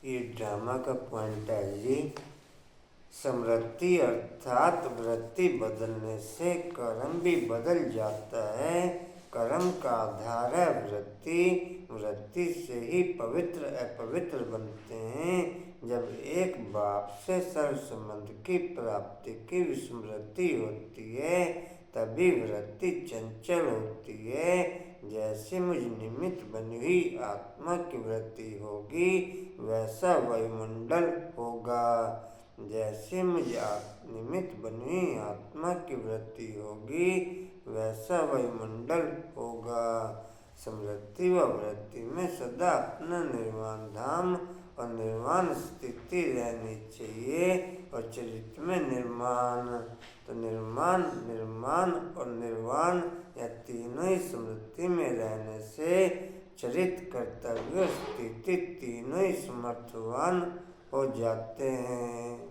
ये ड्रामा का पॉइंट है जी। स्मृति अर्थात वृत्ति बदलने से कर्म भी बदल जाता है। कर्म का आधार है वृत्ति। वृत्ति से ही पवित्र अपवित्र बनते हैं। जब एक बाप से सर्व संबंध की प्राप्ति की विस्मृति होती है तभी वृत्ति चंचल होती है। जैसे मुझ निमित्त बनी हुई आत्मा की वृत्ति होगी वैसा वायुमंडल होगा। जैसे मुझ निमित्त बनी हुई आत्मा की वृत्ति होगी वैसा वायुमंडल होगा। स्मृति व वृत्ति में सदा अपना निर्वाण धाम और निर्वाण स्थिति रहनी चाहिए। और चरित्र में निर्माण, तो निर्माण, निर्माण और निर्वाण या तीनों ही स्मृति में रहने से चरित, कर्तव्य, स्थिति तीनों ही समर्थवान हो जाते हैं।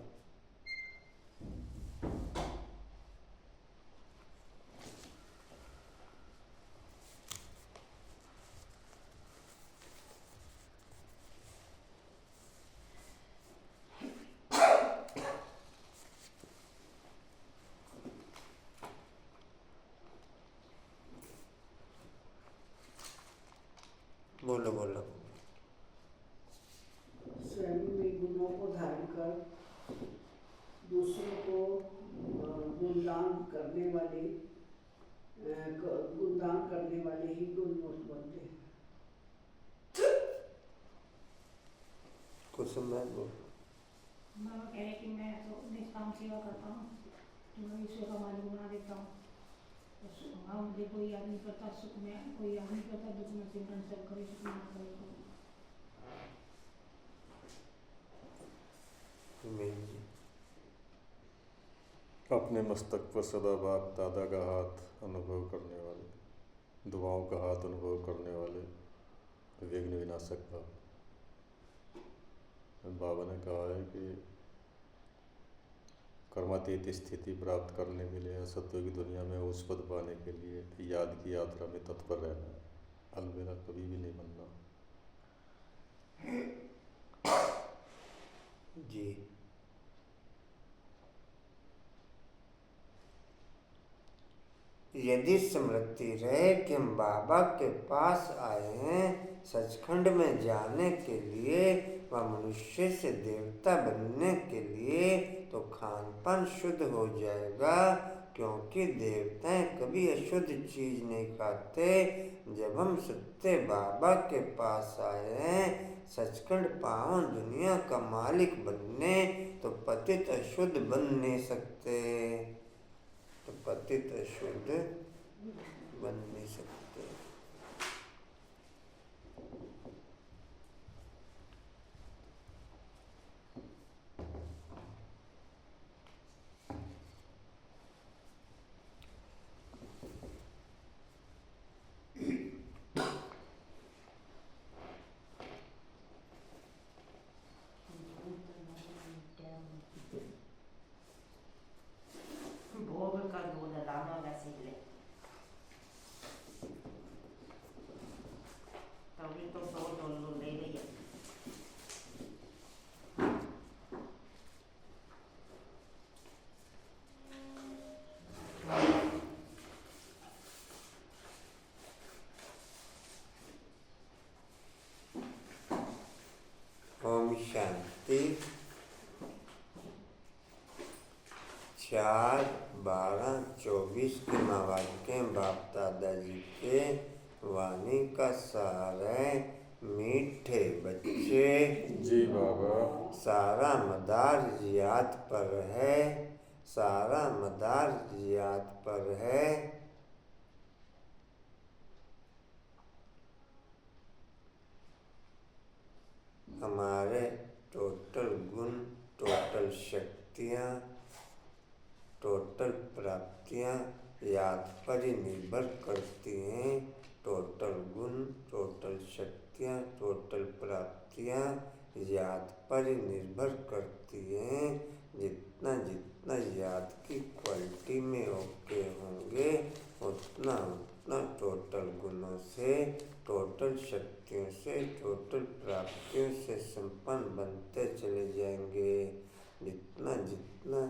बोलो बोलो। स्वयं में गुणों को धारण कर दूसरों को गुणगान करने वाले ही गुणमूर्त बनते हैं। कुछ समय बोलो। बाबा कह रहे कि मैं तो निष्काम सेवा करता हूँ तो मैं ईश्वर का मालिक बना देता हूँ। हाँ, मुझे कोई याद नहीं करता सुख में, कोई याद नहीं करता दुख में, चिंतन सब करे सुख में ना करे। अपने मस्तक पर सदा बाप दादा का हाथ अनुभव करने वाले, दुआओं का हाथ अनुभव करने वाले विघ्न विनाशक बाबा ने कहा है कि कर्मातीत स्थिति प्राप्त करने के लिए, असत्यों की दुनिया में उस पद पाने के लिए याद की यात्रा में तत्पर रहना, अलविदा कभी भी नहीं बनना। जी। यदि स्मृति रहे कि हम बाबा के पास आए हैं सचखंड में जाने के लिए व मनुष्य से देवता बनने के लिए, तो खान पान शुद्ध हो जाएगा, क्योंकि देवताएं कभी अशुद्ध चीज नहीं खाते। जब हम सत्य बाबा के पास आए हैं सचखंड पावन दुनिया का मालिक बनने, तो पतित अशुद्ध बन नहीं सकते, तो पतित अशुद्ध बन नहीं सकते। भोग का दूध लाना वैसे ले, तभी तो 100 डॉलर ले लिया। ओम शांति। 4/12/24 के महावाक्य बाप दादाजी के वाणी का सार है। मीठे बच्चे, जी बाबा। सारा मदार याद पर है, सारा मदार याद पर है। हमारे टोटल गुण, टोटल शक्तियाँ, टोटल प्राप्तियाँ याद पर ही निर्भर करती हैं। टोटल गुण, टोटल शक्तियाँ, टोटल प्राप्तियाँ याद पर ही निर्भर करती हैं। जितना जितना याद की क्वालिटी में ओके होंगे उतना उतना टोटल गुणों से, टोटल शक्तियों से, टोटल प्राप्तियों से संपन्न बनते चले जाएंगे। जितना जितना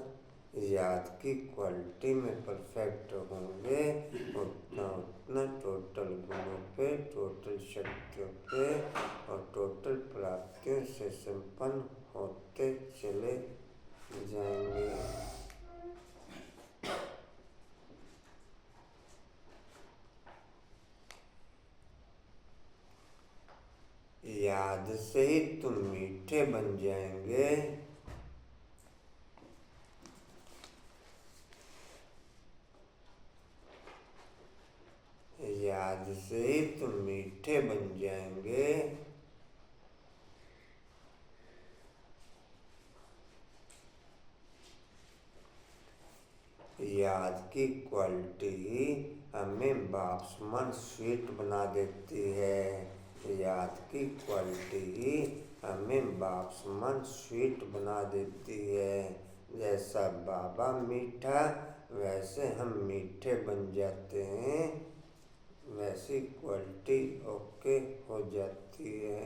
याद की क्वालिटी में परफेक्ट होंगे उतना उतना टोटल गुणों पे, टोटल शक्तियों पे और टोटल प्राप्तियों से संपन्न होते चले जाएंगे। याद से ही तुम मीठे बन जाएंगे। याद से ही तुम मीठे बन जाएंगे। याद की क्वालिटी ही हमें बाप समान स्वीट बना देती है। याद की क्वालिटी ही हमें बाप समान स्वीट बना देती है। जैसा बाबा मीठा वैसे हम मीठे बन जाते हैं, वैसी क्वालिटी ओके हो जाती है।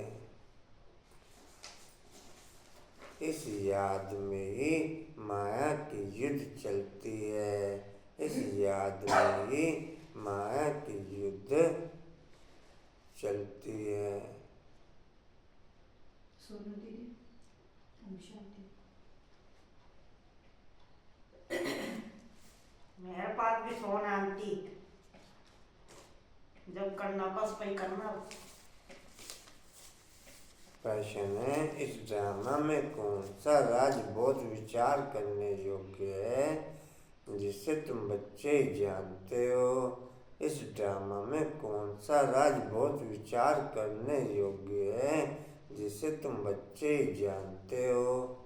इस याद में ही माया की युद्ध चलती है। इस याद में ही माया की युद्ध चलती है। सोनू दीदी, ओम शांति। मेरे पास भी फोन आंटी, जब करना बस पे करना। प्रश्न है, इस ड्रामा में कौन सा राज बहुत विचार करने योग्य है जिसे तुम बच्चे ही जानते हो? इस ड्रामा में कौन सा राज बहुत विचार करने योग्य है जिसे तुम बच्चे ही जानते हो?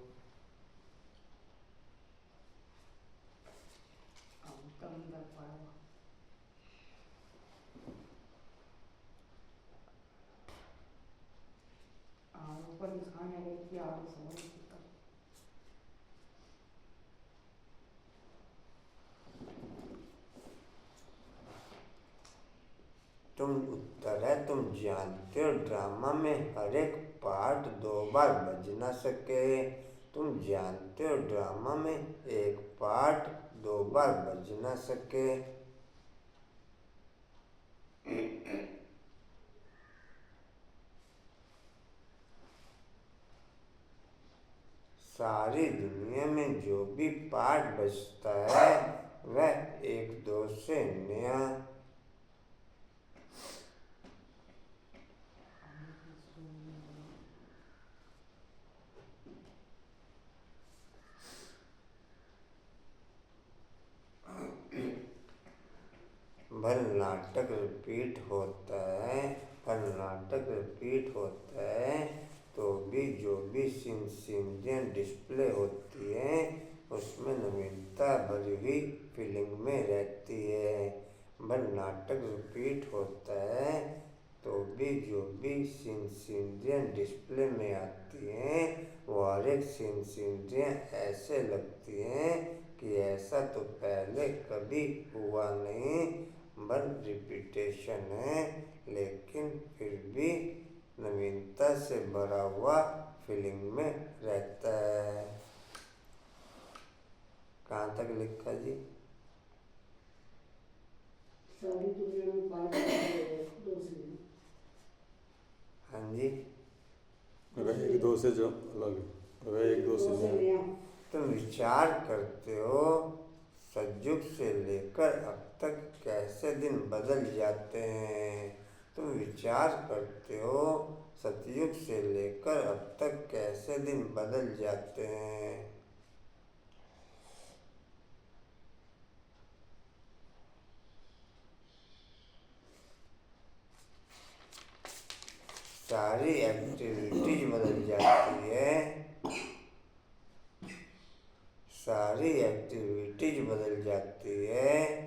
उत्तर है तुम जानते हो ड्रामा में हर एक पार्ट 2 बार बज ना सके। तुम जानते हो ड्रामा में एक पार्ट 2 बार बज ना सके। सारी दुनिया में जो भी पार्ट बजता है वह एक दो से नया। भल नाटक रिपीट होता है, भल नाटक रिपीट होता है तो भी जो भी सीनरियाँ डिस्प्ले होती हैं उसमें नवीनता भरी हुई फीलिंग में रहती है। भल नाटक रिपीट होता है तो भी जो भी सीनरियाँ डिस्प्ले में आती हैं वो हर एक सीनरियाँ ऐसे लगती हैं कि ऐसा तो पहले कभी हुआ नहीं, बस रिपीटेशन है लेकिन फिर भी नवीनता से भरा हुआ फीलिंग में रहता है। कहाँ तक लिखा जी? सारी दुनिया में पार्ट 2 से। हाँ जी, वह एक दो से जो अलग है, वह एक दो से नया। तुम विचार करते हो सतयुग से लेकर अब तक कैसे दिन बदल जाते हैं। तुम विचार करते हो सतयुग से लेकर अब तक कैसे दिन बदल जाते हैं। सारी एक्टिविटीज बदल जाती है, सारी एक्टिविटीज बदल जाती है।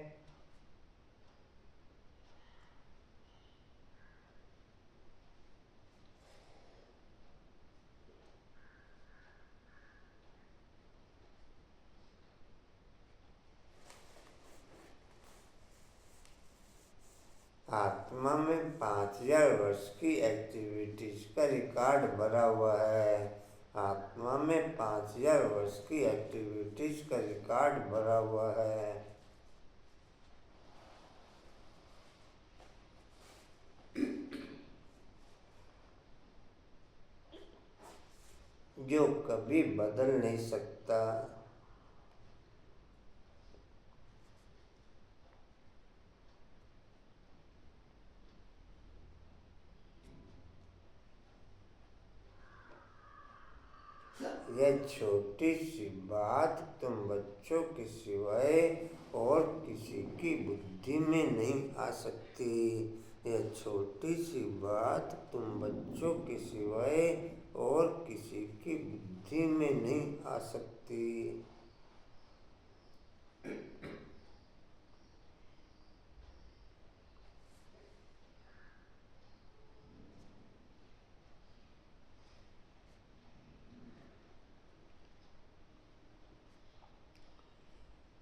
आत्मा में 5000 वर्ष की एक्टिविटीज का रिकॉर्ड भरा हुआ है। आत्मा में 5000 वर्ष की एक्टिविटीज का रिकॉर्ड भरा हुआ है। जो कभी बदल नहीं सकता। यह छोटी सी बात तुम बच्चों के सिवाय और किसी की बुद्धि में नहीं आ सकती। यह छोटी सी बात तुम बच्चों के सिवाय और किसी की बुद्धि में नहीं आ सकती।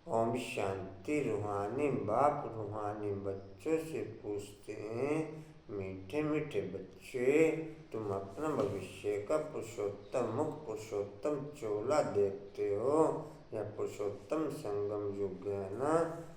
ओम शांति। रूहानी बाप रूहानी बच्चों से पूछते हैं, मीठे मीठे बच्चे, तुम अपना भविष्य का पुरुषोत्तम मुख पुरुषोत्तम चोला देखते हो या पुरुषोत्तम संगम युग है ना,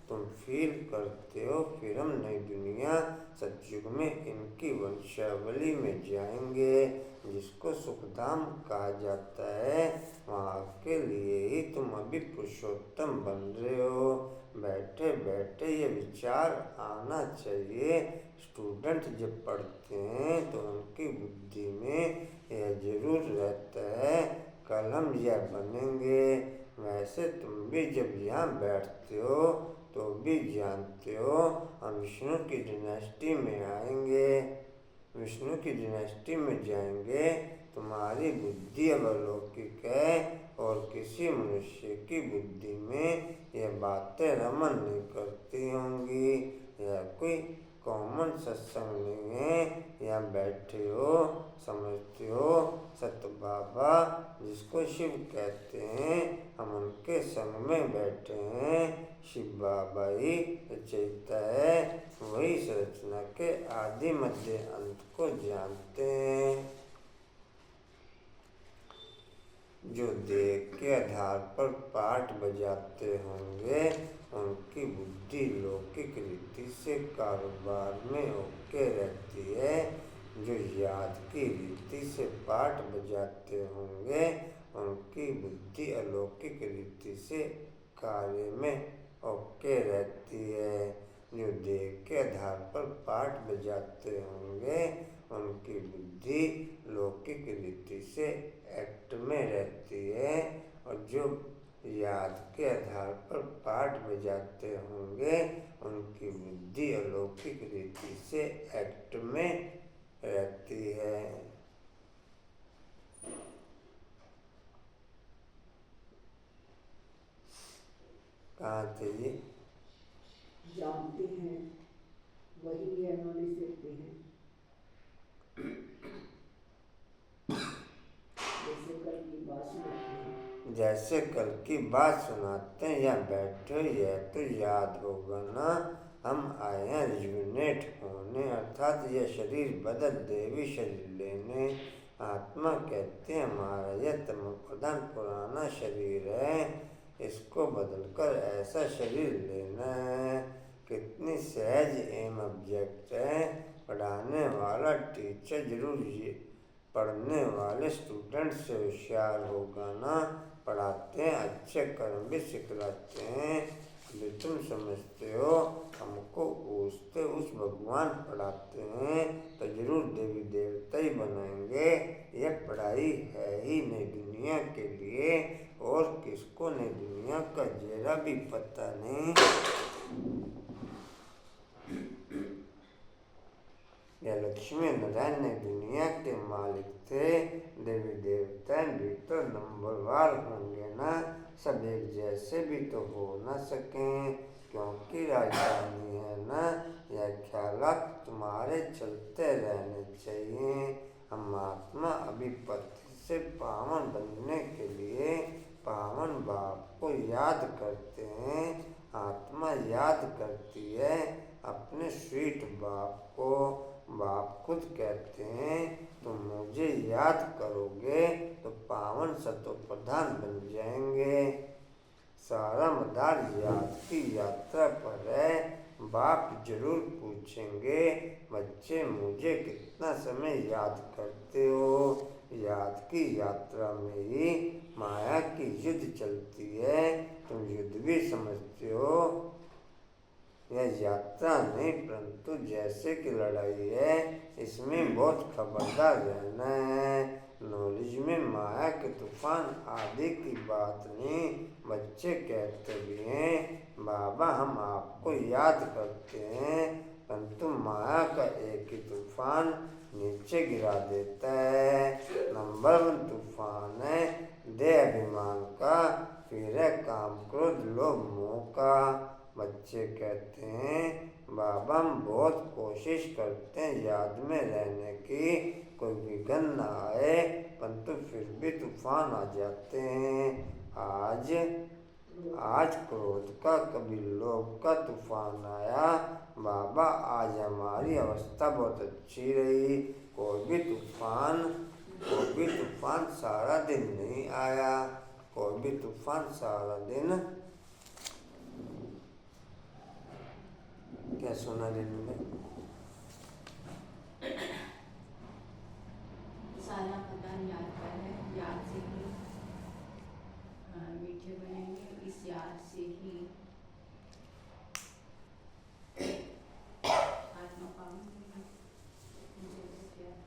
तुम फील करते हो फिर हम नई दुनिया सतयुग में इनकी वंशावली में जाएंगे जिसको सुखधाम कहा जाता है। वहाँ के लिए ही तुम अभी पुरुषोत्तम बन रहे हो। बैठे बैठे ये विचार आना चाहिए। स्टूडेंट जब पढ़ते हैं तो उनकी बुद्धि में यह जरूर रहता है कल हम यह बनेंगे। वैसे तुम भी जब यहाँ बैठते हो तो भी जानते हो हम विष्णु की डिनेस्टी में आएंगे, विष्णु की डिनेस्टी में जाएंगे। तुम्हारी बुद्धि अब अलौकिक है और किसी मनुष्य की बुद्धि में यह बातें रमन नहीं करती होंगी। यह कोई कॉमन सत्संग नहीं है। यहाँ बैठे हो, समझते हो, सत बाबा जिसको शिव कहते हैं, हम उनके संग में बैठे हैं। शिव बाबा ही रचयिता है, वही संरचना के आदि मध्य अंत को जानते हैं। जो देह के आधार पर पाठ बजाते होंगे, उनकी बुद्धि लौकिक रीति से कारोबार में ओके रहती है। जो याद की रीति से पाठ बजाते होंगे, उनकी बुद्धि अलौकिक रीति से कार्य में ओके रहती है। जो देह के आधार पर पाठ बजाते होंगे, उनकी बुद्धि लौकिक रीति से एक्ट में रहती है। और जो याद के आधार पर पाठ बजाते होंगे, उनकी बुद्धि अलौकिक रीति से एक्ट में रहती है। कहाँ थे जी? जानते हैं वही है, नॉलेज देते हैं। जैसे कल की बात सुनाते हैं, जैसे कल की बात सुनाते हैं या बैठे, यह तो याद होगा ना, हम आए हैं रिजुनेट होने, अर्थात यह शरीर बदल देवी शरीर लेने। आत्मा कहते हैं हमारा यह तम प्रधान पुराना शरीर है, इसको बदलकर ऐसा शरीर लेना है। कितनी सहज एम ऑब्जेक्ट है। पढ़ाने वाला टीचर जरूर ये पढ़ने वाले स्टूडेंट से होशियार होगा ना। पढ़ाते हैं, अच्छे कर्म भी सिखलाते हैं। अभी तुम समझते हो हमको पूछते उस भगवान पढ़ाते हैं तो जरूर देवी देवता ही बनाएंगे। यह पढ़ाई है ही नई दुनिया के लिए, और किसको नई दुनिया का जरा भी पता नहीं। यह लक्ष्मी नारायण ने दुनिया के मालिक थे। देवी देवता भी तो नंबरवार होंगे ना, सब एक जैसे भी तो हो ना सकें, क्योंकि राजधानी है ना। यह ख्यालात तुम्हारे चलते रहने चाहिए। हम आत्मा अभी पति से पावन बनने के लिए पावन बाप को याद करते हैं। आत्मा याद करती है अपने स्वीट बाप को। बाप खुद कहते हैं तुम मुझे याद करोगे तो पावन सतो प्रधान बन जाएंगे। सारा मदार याद की यात्रा पर है। बाप जरूर पूछेंगे बच्चे मुझे कितना समय याद करते हो। याद की यात्रा में ही माया की युद्ध चलती है। तुम युद्ध भी समझते हो। यह यात्रा नहीं परंतु जैसे कि लड़ाई है, इसमें बहुत खबरदार रहना है। नॉलेज में माया के तूफान आदि की बात नहीं। बच्चे कहते भी हैं बाबा हम आपको याद करते हैं, परंतु माया का एक ही तूफान नीचे गिरा देता है। नंबर 1 तूफान है देह अभिमान का, फिर है काम क्रोध लोभ मोह का। बच्चे कहते हैं बाबा हम बहुत कोशिश करते हैं याद में रहने की, कोई विघ्न न आए, परंतु फिर भी तूफान आ जाते हैं। आज क्रोध का, कभी लोभ का तूफान आया। बाबा आज हमारी अवस्था बहुत अच्छी रही। कोई भी तूफान सारा दिन नहीं आया। कोई भी तूफान सारा दिन क्या सुना दिन में सारा पता याद पर है। याद से ही मीठे बनेंगे, इस याद से ही आत्मा पावन होगी। मुझे तो प्यार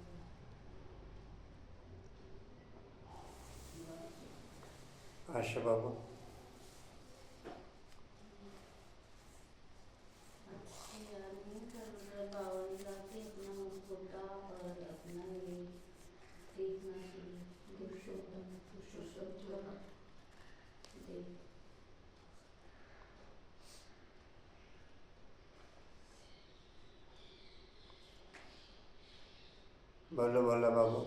है। आशा बाबू बोलो बोलो बाबू।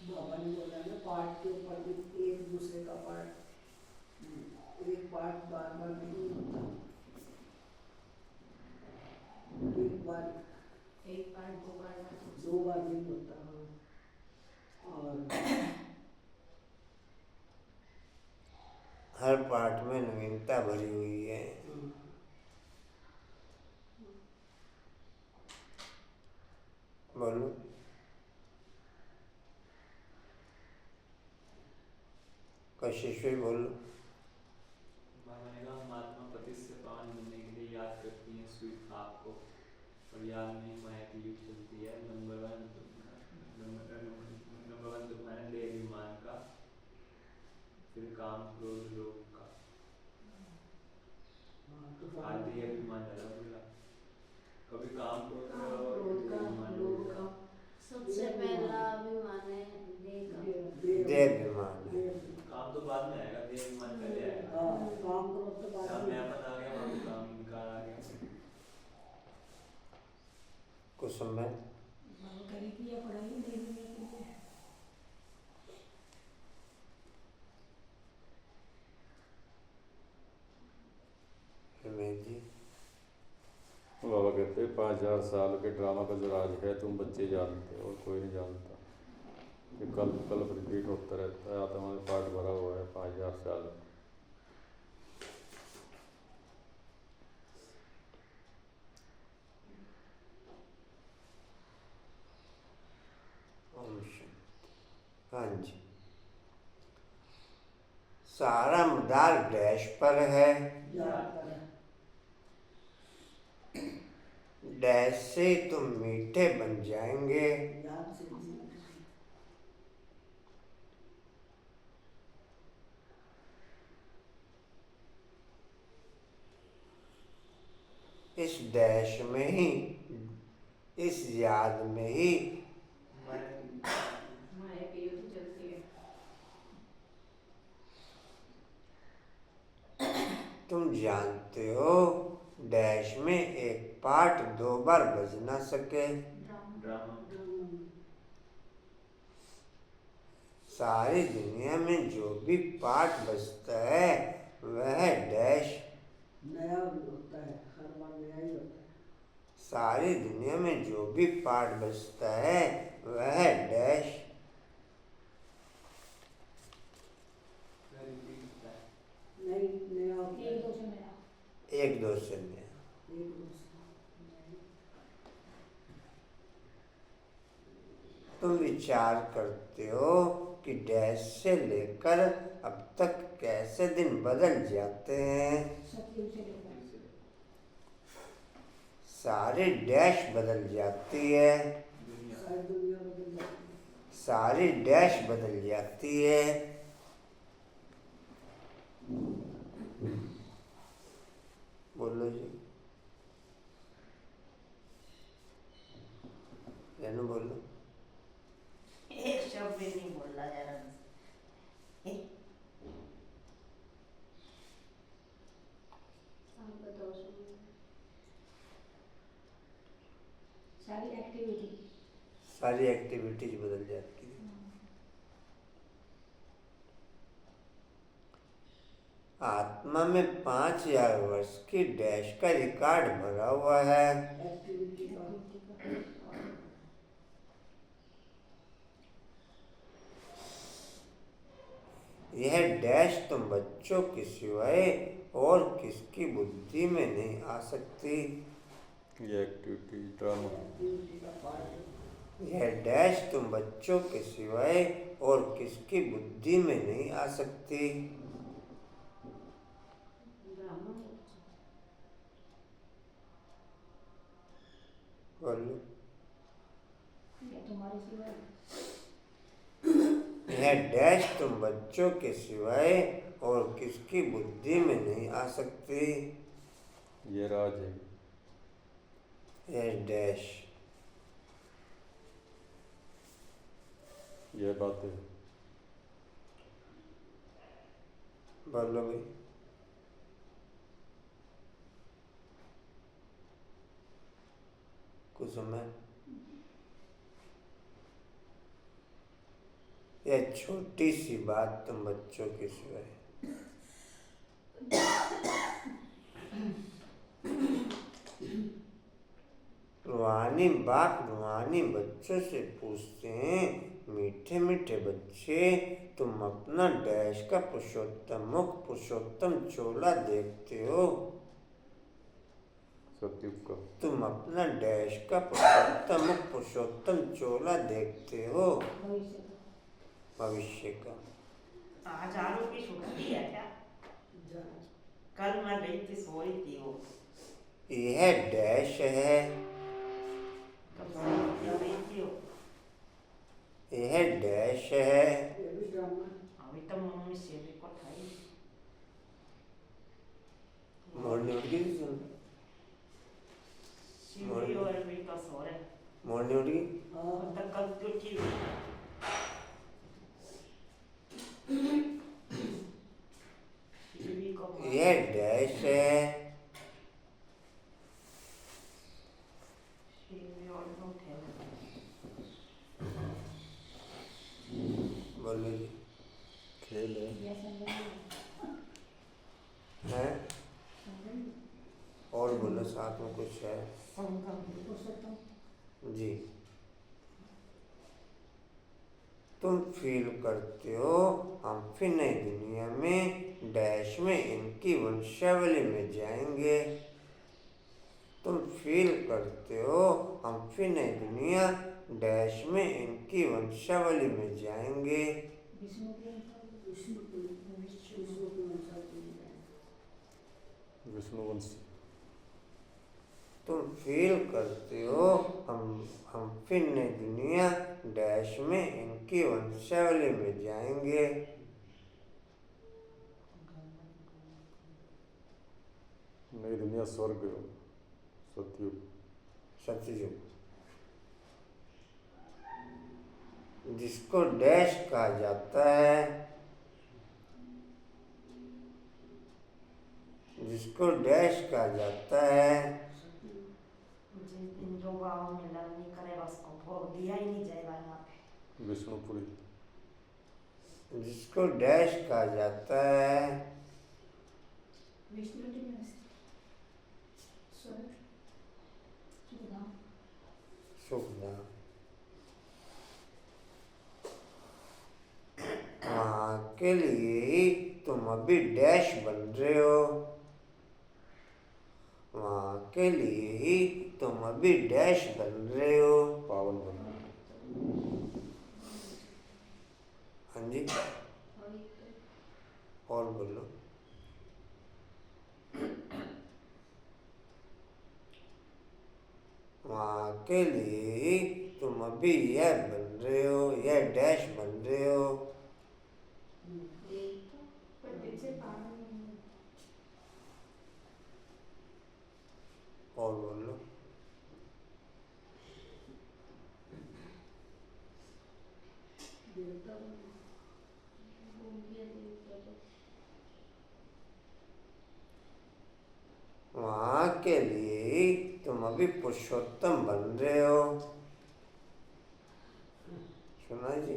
बाबा ने बोला ना पार्ट के ऊपर भी एक दूसरे का पार्ट, एक पार्ट बार बार नहीं होता, एक बार एक बार दो बार दो बार नहीं होता। हाँ, और हर पार्ट में नवीनता भरी हुई है। बोलो। कशिश भी बोलो। बाबा ने कहा महात्मा पति से पावन बनने के लिए याद करती हैं स्वीट आपको, और याद में माया की युग चलती है। नंबर वन दुखाना देह अभिमान का, फिर काम क्रोध लोभ का। आदि अभिमान ज्यादा बोला, कभी काम क्रोध का और क्रोध का, अभिमान लोभ बोला। का। सबसे पहला अभिमान है देह का। देह अभिमान है। काम तो बाद में आएगा, देह अभिमान पहले आएगा। हाँ, काम करो तो बाद जहाँ में। मैंपन आ गया वहाँ पे काम विकार आ गया। कुछ समय बाबा करी थी या पढ़ाई नहीं हुई है के लिए। रमेश जी। बाबा कहते हैं 5000 साल के ड्रामा का जो राज है तुम बच्चे जानते हो और कोई नहीं जानता। ये कल्प कल्प रिपीट होता रहता है, आत्मा में पाठ भरा हुआ है 5000 साल। ओम शांति। हाँ जी। सारा मदार डैश पर है। याद कर। डैश से तुम मीठे बन जाएंगे। याद से जी। इस डैश में ही, इस याद में ही माया की युद्ध चलती है। तुम जानते हो डैश में एक पार्ट 2 बार बज ना सके। ड्रामा सारी दुनिया में जो भी पार्ट बजता है वह डैश। नया भी होता है, हर बार नया ही होता है। सारी दुनिया में जो भी पार्ट बजता है वह डैश। रिपीट होता है। नहीं, नया होता है। एक दो से नया। एक दो से नया। एक दूसरा तुम विचार करते हो कि डैश से लेकर अब तक कैसे दिन बदल जाते हैं। सतयुग से लेकर सारी डैश बदल जाती है। दुनिया सारी दुनिया बदल जाती है। सारी डैश बदल जाती है। बोलो जी। रेनू बोलो। एक शब्द भी नहीं बोला जा रहा। आप बताओ सुनो। सारी एक्टिविटी। सारी एक्टिविटीज बदल जाती है। आत्मा में 5000 वर्ष की डैश का रिकॉर्ड भरा हुआ है। एक्टिविटी का यह डैश तुम बच्चों के सिवाय और किसकी बुद्धि में नहीं आ सकती। ये एक्टिविटी ड्रामा। एक्टिविटी का पार्ट है। यह डैश तुम बच्चों के सिवाय और किसकी बुद्धि में नहीं आ सकती। ड्रामा बोलो। या तुम्हारे सिवा यह डैश तुम बच्चों के सिवाय और किसकी बुद्धि में नहीं आ सकती। ये राज है। यह डैश। ये बातें बोलो भाई। कुछ समय यह छोटी सी बात तुम बच्चों के सिवाय। रूहानी बाप रूहानी बच्चों से पूछते हैं, मीठे मीठे बच्चे, तुम अपना डैश का पुरुषोत्तम मुख पुरुषोत्तम चोला देखते हो? सतयुग का। तुम अपना डैश का पुरुषोत्तम मुख पुरुषोत्तम चोला देखते हो? भविष्य का। भविष्य का। आज आलू की सुगंधी है क्या? कल मैं गई थी, सो रही थी वो। यह डैश है। कब सो रही थी वो? यह डैश है। ये भी ड्रामा अभी तो मम्मी सेवे को खाई। मोरनी उठ गई सुन। शिवरी और भी तो सो रहे। मोरनी उठ गई। अब तक कल क्यों ठीक शिवरी को यह डैश है। शिवरी और तो थे। बोलो जी। खेल है। यह संबंध है संबंध और बोलो, साथ में कुछ है? संगम पुरुषोत्तम। जी। तुम फील करते हो हम फिर नई दुनिया में डैश में इनकी वंशावली में जाएंगे। तुम फील करते हो हम फिर नई दुनिया डैश में इनकी वंशावली में जाएंगे। विष्णु के विष्णुवंशी। तुम फील करते हो हम फिर नई दुनिया डैश में इनकी वंशावली में जाएंगे। नई दुनिया स्वर्ग सतयुग। सतयुग। जिसको डैश कहा जाता है, जिसको डैश कहा जाता है, जिस दिन जो गाँव में लड़नी करेगा उसको भोग दिया ही नहीं जाएगा यहाँ पे। विष्णुपुरी। जिसको डैश कहा जाता है, विष्णु जी में स्वर्ग सुखधाम। सुखधाम। वहाँ के लिए ही तुम अभी डैश बन रहे हो। वहाँ के लिए ही तुम अभी डैश बन रहे हो। पावन बन। हाँ जी। और बोलो। वहाँ के लिए ही तुम अभी यह बन रहे हो, यह डैश बन रहे हो। पर दिल से पावन नहीं है। और बोलो। देवता भूल गया देवता तो। वहाँ के लिए ही तुम अभी पुरुषोत्तम बन रहे हो। सुना जी?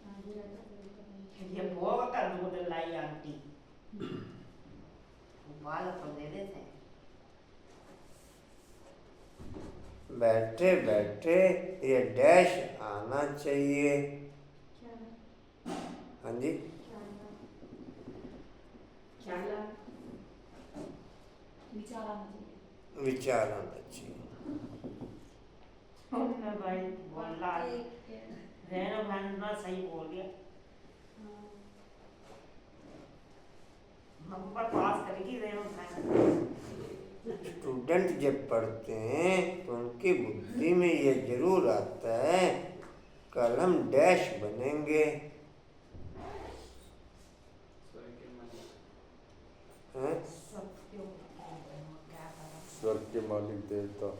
आगे रहता देवता नहीं। ये भोग का दूध लाई आंटी। उबाल तो दे देते। बैठे बैठे ये डैश आना चाहिए। क्या है? हाँ जी। क्या है? क्या ला? विचार आना चाहिए। विचार आना चाहिए। उन्होंने भाई बोला एक है। रहना भाना सही बोल गया। हाँ। नंबर पास करेगी रहना भाना। स्टूडेंट जब पढ़ते हैं तो उनकी बुद्धि में ये जरूर आता है, कल हम डैश बनेंगे। हैं? सब क्यों क्या करा? स्वर्ग के मालिक देवता।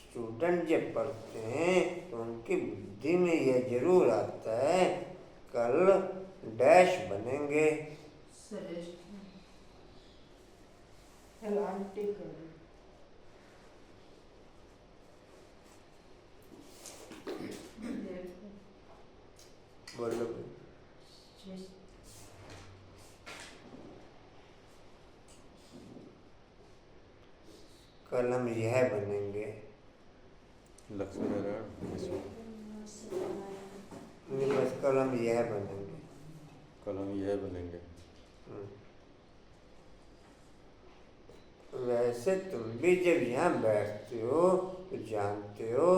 स्टूडेंट जब पढ़ते हैं तो उनकी बुद्धि में यह जरूर आता है, कल डैश बनेंगे। श्रेष्ठ आंटी कर कल हम यह बनेंगे। लक्ष्मी नारायण विष्णु। नहीं, बस कल हम यह बनेंगे। कल हम यह बनेंगे। वैसे तुम भी जब यहाँ बैठते हो तो जानते हो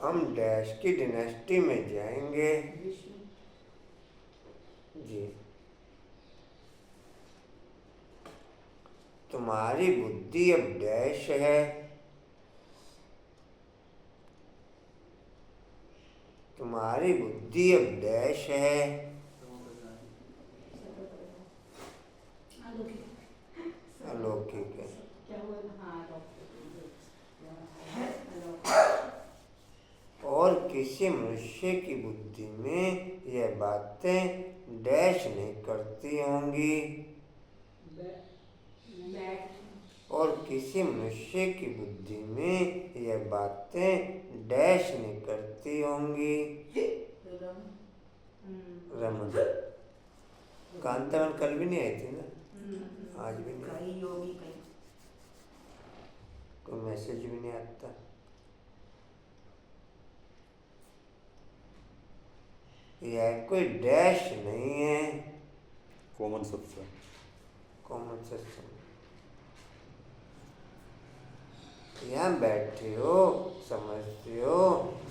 हम डैश की डिनेस्टी में जाएंगे। जी, तुम्हारी बुद्धि अब डैश है। तुम्हारी बुद्धि अब डैश है। अलौकिक है। क्या हुआ? हाँ, और किसी मनुष्य की बुद्धि में यह बातें डैश नहीं करती होंगी। और किसी मनुष्य की बुद्धि में यह बातें डैश नहीं करती होंगी। रमन कांतावन कल भी नहीं आई थी ना, आज भी नहीं, कहीं होगी कहीं। कोई मैसेज भी नहीं आता। यह कोई डैश नहीं है। कॉमन सत्संग। कॉमन सत्संग। यहाँ बैठे हो, समझते हो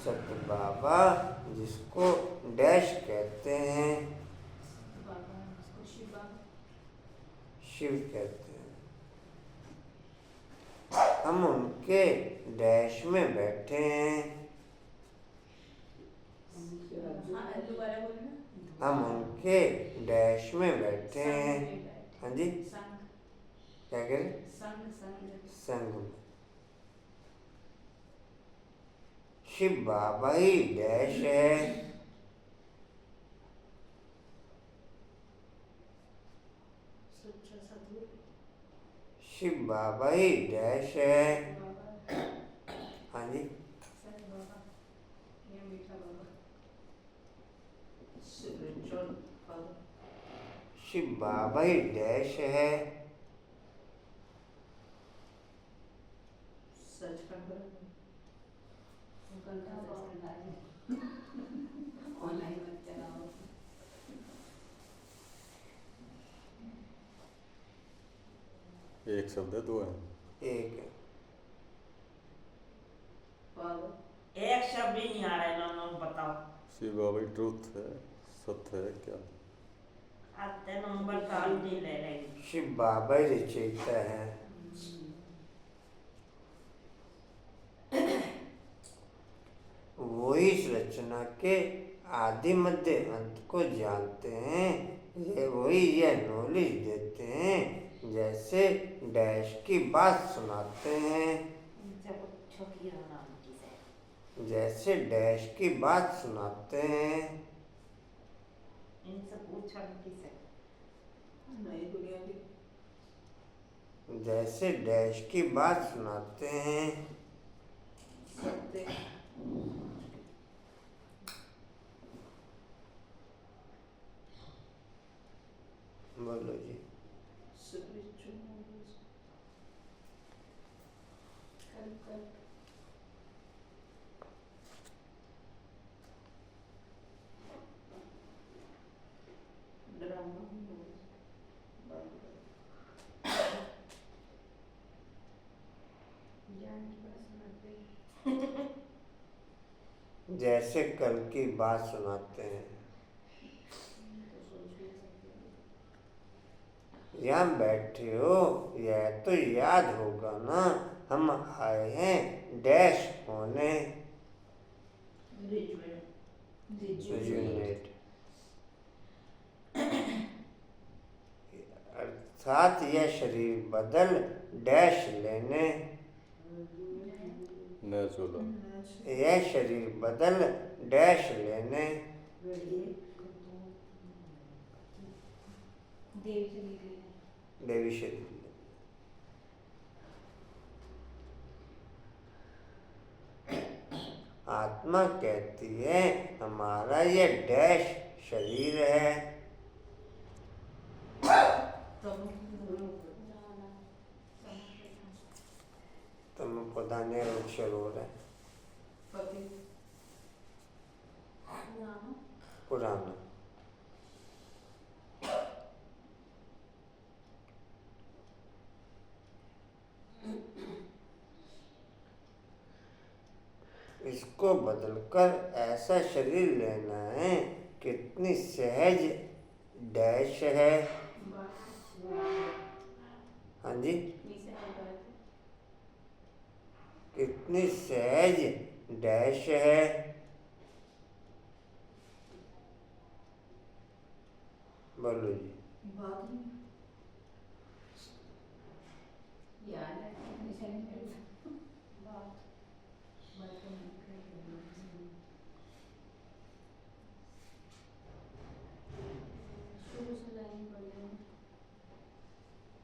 सत्य बाबा जिसको डैश कहते हैं, शिव कहते हैं, हम उनके डैश में बैठे हैं। दोबारा बोलना। हम उनके डैश में बैठे हैं। हाँ जी, क्या कह रहे? संग में। शिव बाबा ही डैश है। शिव बाबा ही डैश है। हाँ जी, शिव बाबा ही डैश है। ऑनलाइन मत चलाओ। एक शब्द है, दो है। एक है। एक शब्द भी नहीं आ रहा है, नॉन बताओ। शिव बाबा ही ट्रूथ है, सत्य है क्या? आते नंबर काल नहीं ले लेंगे। शिव बाबा ही रचयिता है। वो इस रचना के आदि मध्य अंत को जानते हैं। ये वही यह नॉलेज देते हैं जैसे डैश की बात सुनाते हैं। जैसे डैश की बात सुनाते हैं। इनसे पूछा किसे? नई दुनिया की जैसे डैश की बात सुनाते हैं। सत्य बोलो जी। जैसे कल की बात सुनाते हैं। यहाँ बैठे हो, यह तो याद होगा ना, हम आए हैं डैश होने। रिजुवेनेट अर्थात यह शरीर बदल डैश लेने। नेचुरल। यह शरीर बदल डैश लेने। देवी शरीर। आत्मा कहती है हमारा यह डैश शरीर है। प्रधान अक्षर हो रहा है पति पुराना। इसको बदलकर ऐसा शरीर लेना है, कितनी सहज डैश है। हाँ जी, कितनी सहज डैश है। बोलो जी। बात नहीं याद है शुरू से लाइन पढ़ रहे हैं।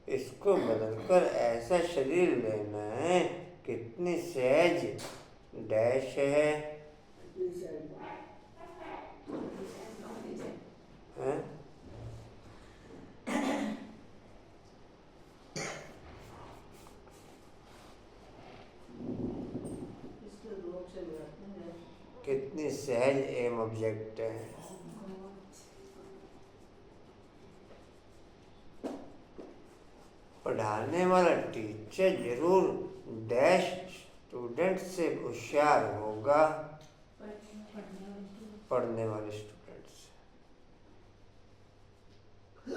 इसको बदलकर ऐसा शरीर लेना है, कितनी सहज डैश है। हैं? इसके रूप से बैठते हैं। कितनी सहज एम ऑब्जेक्ट है। पढ़ाने वाला टीचर जरूर डैश स्टूडेंट से होशियार होगा। पढ़ने वाले स्टूडेंट से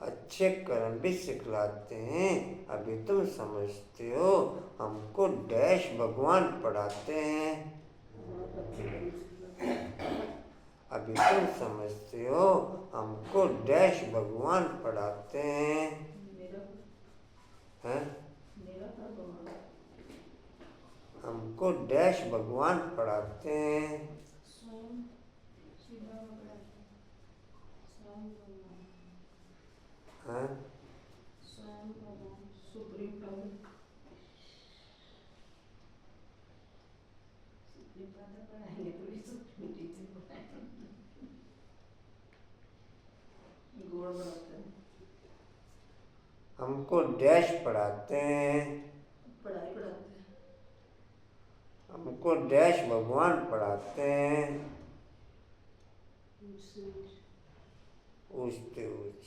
अच्छे कर्म भी सिखलाते हैं। अभी तुम समझते हो हमको डैश भगवान पढ़ाते हैं। अभी तुम समझते हो हमको डैश भगवान पढ़ाते हैं। हैं? हमको डैश भगवान पढ़ाते हैं। स्वयं सीधा पकड़ा स्वयं भगवान हैं? स्वयं भगवान सुप्रीम पावर सुप्रीम पावर पढ़ाएंगे तो भी सुप्रीम टीचर पढ़ाएंगे गोड़ बढ़ाते हैं हमको डैश पढ़ाते हैं। पढ़ाई पढ़ाते हैं हमको डैश भगवान पढ़ाते हैं। ऊँचते ऊँच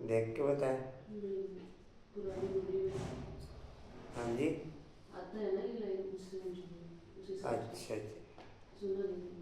देख के बताएं। पुरानी मूवी में हाँ जी, आता है ना ये लाइन उससे उसी से अच्छा जी। सुना नहीं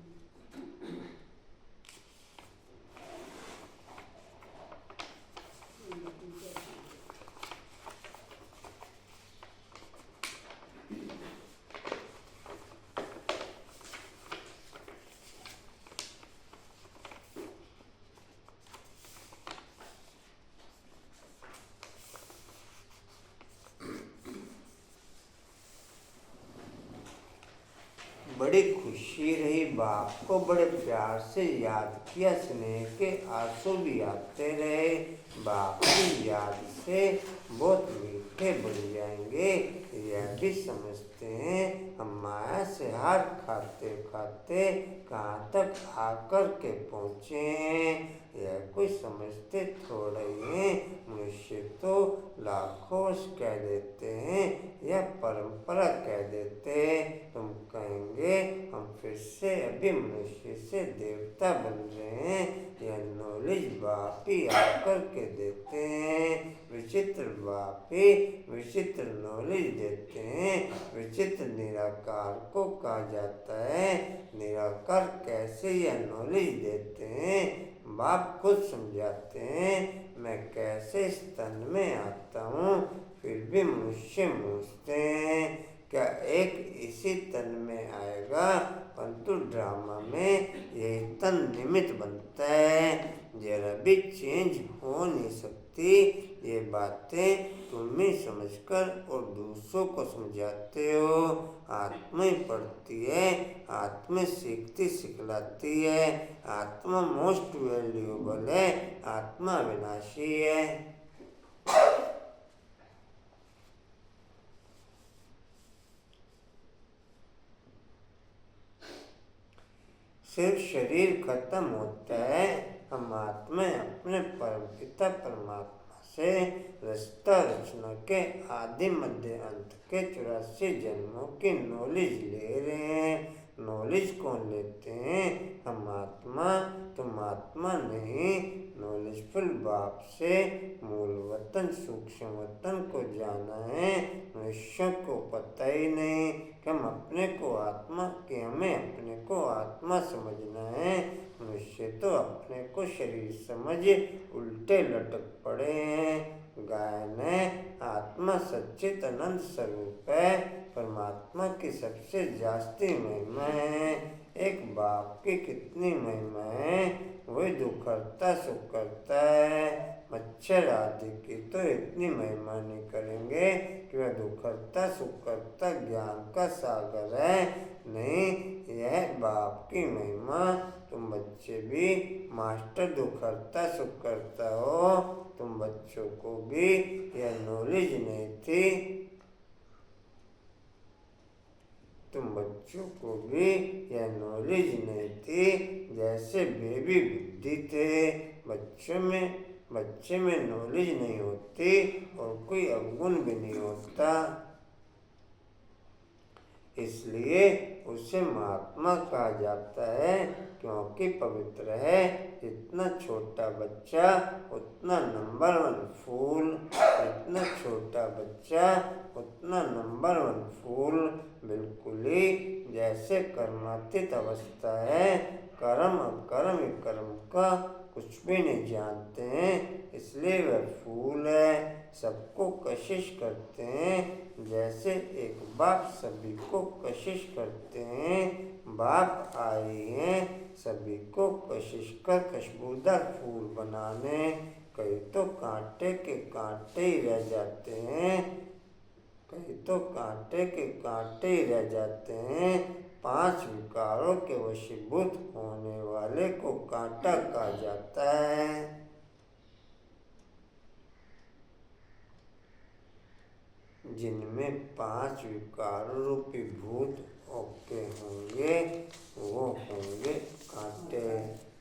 बड़ी खुशी रही, बाप को बड़े प्यार से याद किया, स्नेह के आंसू भी आते रहे। बाप की याद से बहुत मीठे बन जाएंगे, यह भी समझते हैं हम माया से हार खाते खाते कहाँ तक आकर के पहुँचे हैं। यह कोई समझते थोड़े हैं, मनुष्य तो लाखों वर्ष कह देते हैं, यह परंपरा कह देते हैं। तुम कहेंगे हम फिर से अभी मनुष्य से देवता बन रहे हैं, यह नॉलेज बाप ही आकर के देते हैं। विचित्र बाप ही विचित्र नॉलेज देते हैं। विचित्र निराकार को कहा जाता है। निराकार कैसे यह नॉलेज देते हैं, बाप खुद समझाते हैं। मैं कैसे इस तन में आता हूँ, फिर भी मनुष्य पूछते हैं क्या एक इसी तन में आएगा, परंतु ड्रामा में यही तन निमित्त बनता है, जरा भी चेंज हो नहीं सकती। ये बातें तुम ही समझकर और दूसरों को समझाते हो। आत्मा ही पढ़ती है, आत्मा सीखती सिखलाती है। आत्मा मोस्ट वैल्यूएबल है, आत्मा विनाशी है। सिर्फ शरीर खत्म होता है, हम आत्मा अपने परम पिता परमात्मा से रचता रचना के आदि मध्य अंत के 84 जन्मों की नॉलेज ले रहे हैं। नॉलेज कौन लेते हैं? हम आत्मा। तुम आत्मा नहीं। नॉलेजफुल बाप से मूल वतन सूक्ष्म वतन को जाना है। मनुष्यों को पता ही नहीं कि हम अपने को आत्मा कि हमें अपने को आत्मा समझना है। मनुष्य तो अपने को शरीर समझ उल्टे लटक पड़े हैं। गायन है आत्मा सच्चित अनंत स्वरूप है। परमात्मा की सबसे जास्ती महिमा है। एक बाप की कितनी महिमा है। वही दुख करता सुख करता है। मच्छर आदि की तो इतनी महिमा नहीं करेंगे कि वह दुख करता सुख करता ज्ञान का सागर है। नहीं, यह बाप की महिमा। तुम बच्चे भी मास्टर दुख करता सुख करता हो। तुम बच्चों को भी यह नॉलेज नहीं थी। तुम बच्चों को भी यह नॉलेज नहीं थी। जैसे बेबी बुद्धि थे। बच्चे में नॉलेज नहीं होती और कोई अवगुण भी नहीं होता, इसलिए उसे महात्मा कहा जाता है, क्योंकि पवित्र है। जितना छोटा बच्चा उतना नंबर 1 फूल। जितना छोटा बच्चा उतना नंबर 1 फूल। बिल्कुल ही जैसे कर्मातीत अवस्था है। कर्म अकर्म विकर्म का कुछ भी नहीं जानते हैं, इसलिए वह फूल है। सबको कशिश करते हैं। जैसे एक बाप सभी को कशिश करते हैं। बाप आए हैं सभी को कशिश कर खुशबूदार फूल बनाने। कई तो कांटे के कांटे ही रह जाते हैं। कई तो कांटे के कांटे ही रह जाते हैं। 5 विकारों के वशीभूत होने वाले को कांटा कहा जाता है। जिनमें 5 विकार रूपी भूत ओके होंगे वो होंगे कांटे।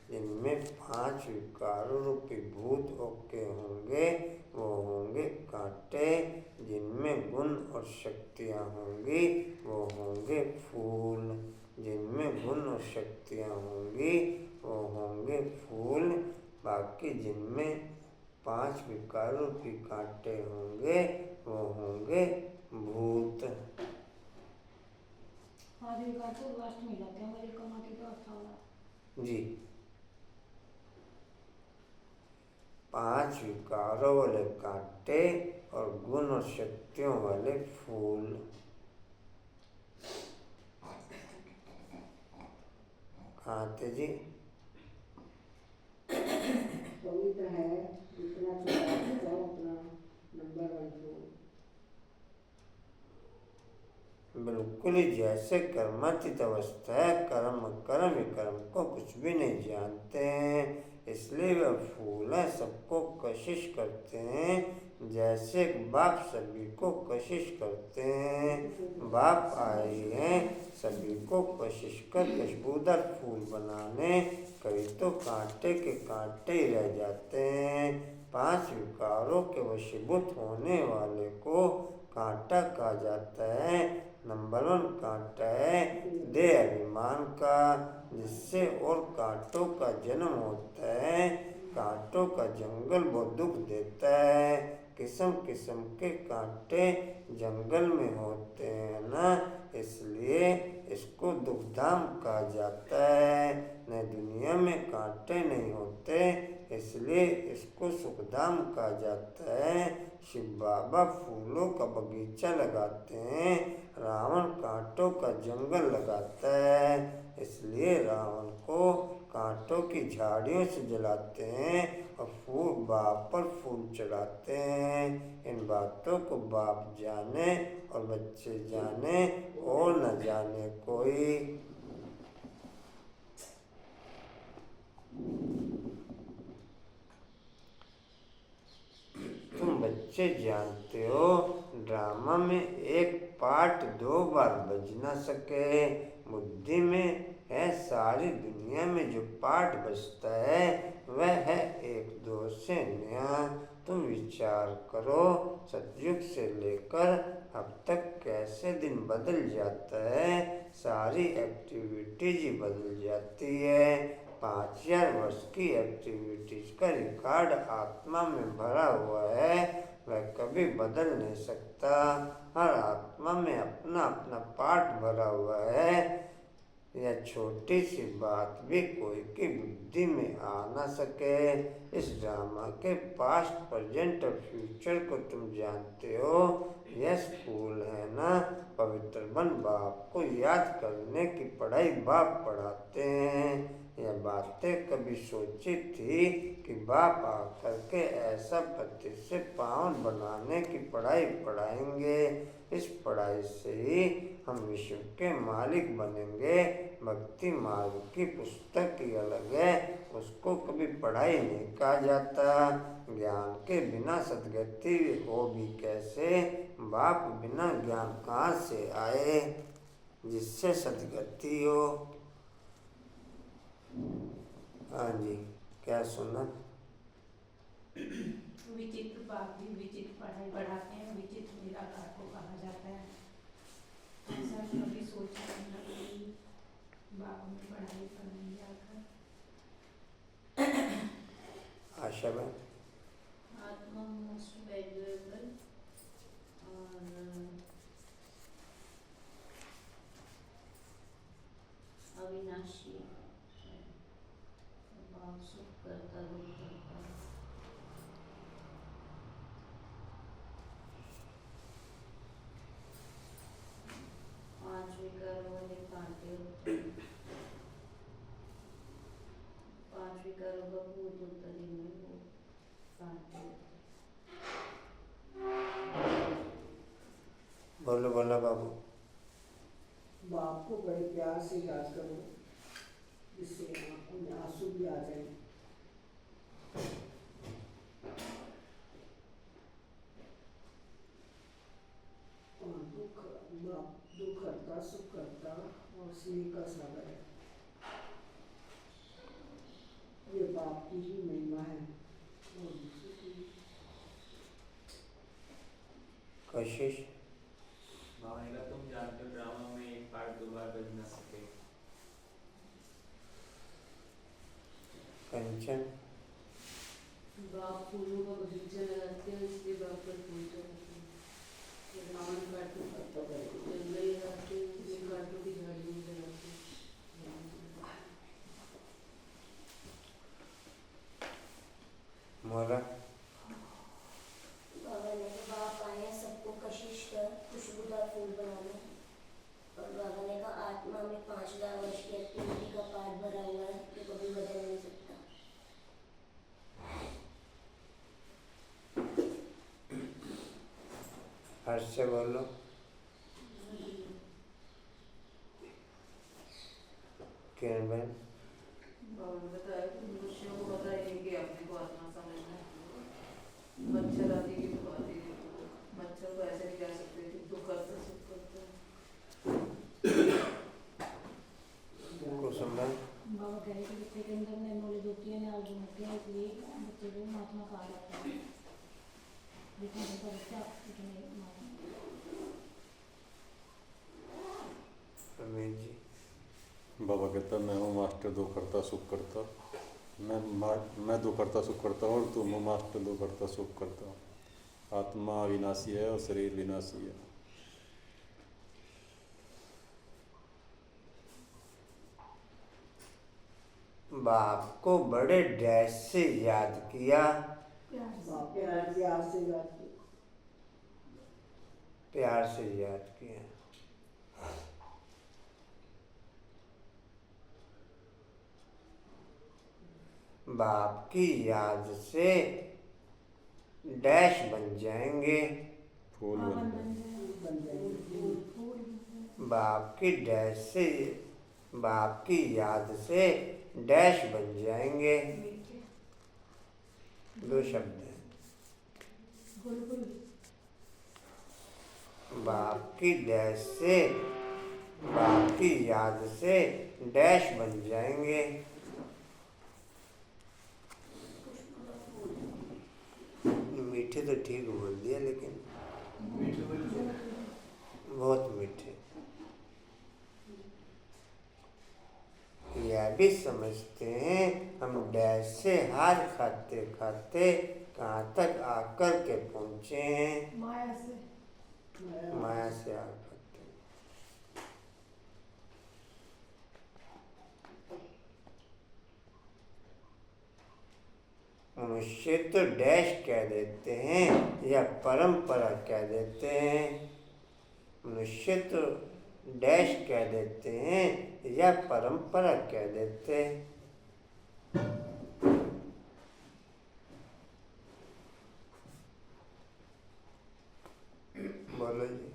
जिनमें 5 विकार रूपी भूत ओके होंगे वो होंगे कांटे। जिनमें गुण और शक्तियाँ होंगी वो होंगे फूल। जिनमें गुण और शक्तियाँ होंगी वो होंगे फूल। बाकी जिनमें 5 विकार रूपी कांटे होंगे वो होंगे भूत। आदि विकार तो लास्ट में जाते हैं, हमारी कमाती तो अच्छा वाला जी। 5 विकारों वाले कांटे और गुण और शक्तियों वाले फूल। कहाँ थे जी? पवित्र है। जितना छोटा बच्चा उतना नंबर 1 फूल। बिल्कुल ही जैसे कर्मातीत अवस्था है। कर्म कर्म विकर्म को कुछ भी नहीं जानते हैं, इसलिए वह फूल है। सबको कशिश करते हैं। जैसे बाप सभी को कशिश करते हैं। बाप आए हैं सभी को कशिश कर खुशबूदार फूल बनाने। कई तो कांटे के कांटे ही रह जाते हैं। 5 विकारों के वशीभूत होने वाले को कांटा कहा जाता है। नंबर 1 कांटा है देह अभिमान का, जिससे और कांटों का जन्म होता है। कांटों का जंगल बहुत दुख देता है। किस्म किस्म के कांटे जंगल में होते हैं ना, इसलिए इसको दुखधाम कहा जाता है। न दुनिया में कांटे नहीं होते, इसलिए इसको सुखधाम कहा जाता है। शिव बाबा फूलों का बगीचा लगाते हैं। रावण कांटों का जंगल लगाता है, इसलिए रावण को कांटों की झाड़ियों से जलाते हैं और फूल बाप पर फूल चढ़ाते हैं। इन बातों को बाप जाने और बच्चे जाने और न जाने कोई। तुम बच्चे जानते हो ड्रामा में एक पार्ट 2 बार बज ना सके। बुद्धि में है सारी दुनिया में जो पार्ट बजता है वह है 1 2 से नया। तुम विचार करो, सतयुग से लेकर अब तक कैसे दिन बदल जाता है, सारी एक्टिविटीज ही बदल जाती है। 5000 वर्ष की एक्टिविटीज का रिकॉर्ड आत्मा में भरा हुआ है, वह कभी बदल नहीं सकता। हर आत्मा में अपना अपना पार्ट भरा हुआ है। यह छोटी सी बात भी कोई की बुद्धि में आ न सके। इस ड्रामा के पास्ट, प्रेजेंट और फ्यूचर को तुम जानते हो। यह स्कूल है ना, पवित्र बन बाप को याद करने की पढ़ाई बाप पढ़ाते हैं। यह बातें कभी सोची थी कि बाप आकर के ऐसा पति से पावन बनाने की पढ़ाई पढ़ाएंगे। इस पढ़ाई से ही हम विश्व के मालिक बनेंगे। भक्ति मार्ग की पुस्तक ही अलग है, उसको कभी पढ़ाई नहीं कहा जाता। ज्ञान के बिना सदगति हो भी कैसे, बाप बिना ज्ञान कहाँ से आए जिससे सदगति हो। हाँ जी, क्या सुना? विचित्र बाप भी विचित्र पढ़ाई पढ़ाते हैं, विचित्र निराकार को कहा जाता है। ऐसा कभी सोचा नहीं कि बाप में पढ़ाई करने जाकर आशा में आत्मा मोस्ट वैल्यूएबल और अविनाशी है। भाव सुख करता दुख करता। पांच विकार वाले कांटे होते हैं। पांच विकारों का भूत उत्तरी में वो कांटे होते हैं। बोलो बोला बाबू। बाप को बड़े प्यार से याद करो, जिससे आंखों में आंसू भी आ जाए। और बाप दुख करता, सुख करता और स्नेह का सागर है। ये बाप की ही महिमा है और दूसरी की। कशिश भावनेगा तुम जानते हो ड्रामा में एक पार्ट 2 बार बज ना सके। कंचन बाप फूलों का बगीचा लगाते हैं, इसलिए बाप पर फूल चढ़ाते हैं। रावण काटों जंगल लगाते हैं, इसलिए काटों की झाड़ियाँ लगाते हैं। मोरा बाबा ने कहा बाप आए सबको कशिश कर खुशबूदार फूल बनाना। और बाबा ने कहा आत्मा में 5000 वर्ष की एक्टिविटी का पार्ट भरा हुआ है, तो कभी बदल नहीं सकता। हर्ष से बोलो। किरण बहन बाबा ने बताया कि मनुष्यों को पता ही नहीं कि अपने को आत्मा समझना है। मच्छर आदि की बात ही नहीं, मच्छर को ऐसे नहीं कह सकते कि दुख करता सुख करता है। कुसुम बहन बाबा कह रहे कि बच्चे के अंदर में नॉलेज होती है, नॉलेज होती है, इसलिए बच्चे को महात्मा कहा जाता है। जितना होता बच्चा उतने महात्मा। रमेश जी बाबा कहता मैं हूँ मास्टर दो करता सुख करता। मैं दो करता सुख करता हूँ और तुम हो मास्टर दो करता सुख करता हूँ। आत्मा विनाशी है और शरीर विनाशी है। बाप को बड़े डैश से याद किया, बाप प्यार से याद किया। प्यार से याद किया। बाप की याद से डैश बन जाएंगे। फूल पावन बन बन जाए। जाए। फूल बाप की डैश से, बाप की याद से डैश बन जाएंगे। दो शब्द हैं। गुलगुल बाप की डैश से, बाप की याद से डैश बन जाएंगे। मीठे तो ठीक बोल दिया, लेकिन बहुत मीठे। यह भी समझते हैं हम डैश से हार खाते खाते कहाँ तक आकर के पहुँचे हैं, माया से। माया से हार खाते। मनुष्य तो डैश कह देते हैं या परंपरा कह देते हैं। मनुष्य तो डैश कह देते हैं या परंपरा कह देते हैं। बोलो जी।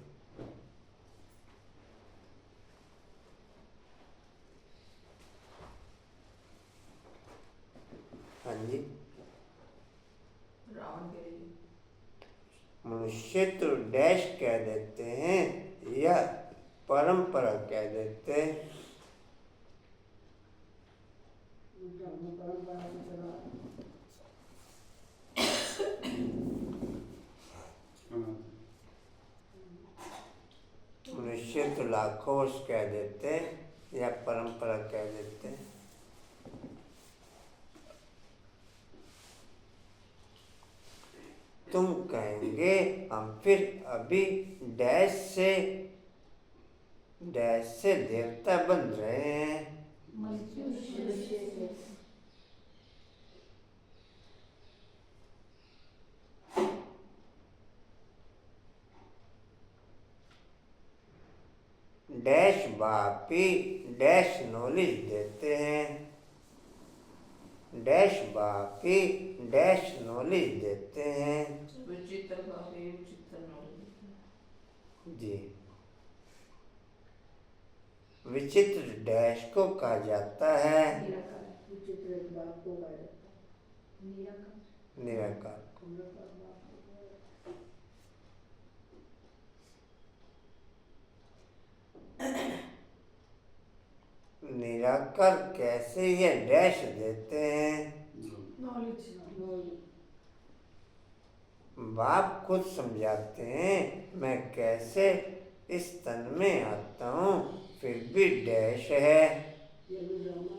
हाँ जी। रावण के लिए मनुष्य तो डैश कह देते हैं या परंपरा कह देते हैं। धर्म परंपरा से चला। मनुष्य तो लाखों वर्ष कह देते हैं या परंपरा कह देते हैं। तुम कहेंगे हम फिर अभी डैश से देवता बन रहे हैं। डैश बापी डैश नॉलेज देते हैं। डैश बापी डैश नॉलेज देते हैं। विचित्र काफी विचित्र नॉलेज। जी। विचित्र डैश को कहा जाता है। विचित्र एक बाप को कहा जाता है। निराकार को। निराकार कैसे ये डैश देते हैं? नॉलेज। बाप खुद समझाते हैं मैं कैसे इस तन में आता हूँ फिर भी डैश है। ये भी ड्रामा।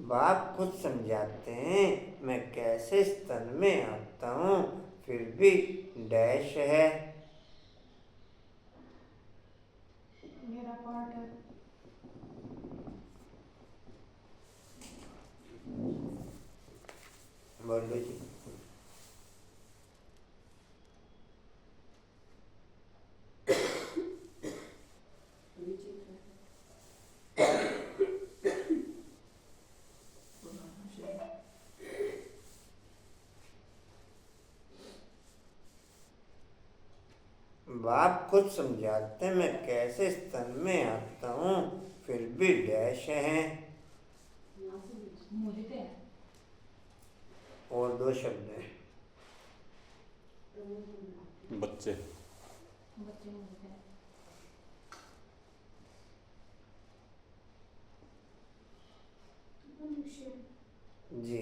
बाप खुद समझाते हैं मैं कैसे इस तन में आता हूँ फिर भी डैश है। मेरा पार्ट है। बोलो जी। बाप खुद समझाते मैं कैसे इस तन में आता हूँ फिर भी डैश है। मोहित है। और दो शब्द हैं। बच्चे बच्चे मोहित है। जी।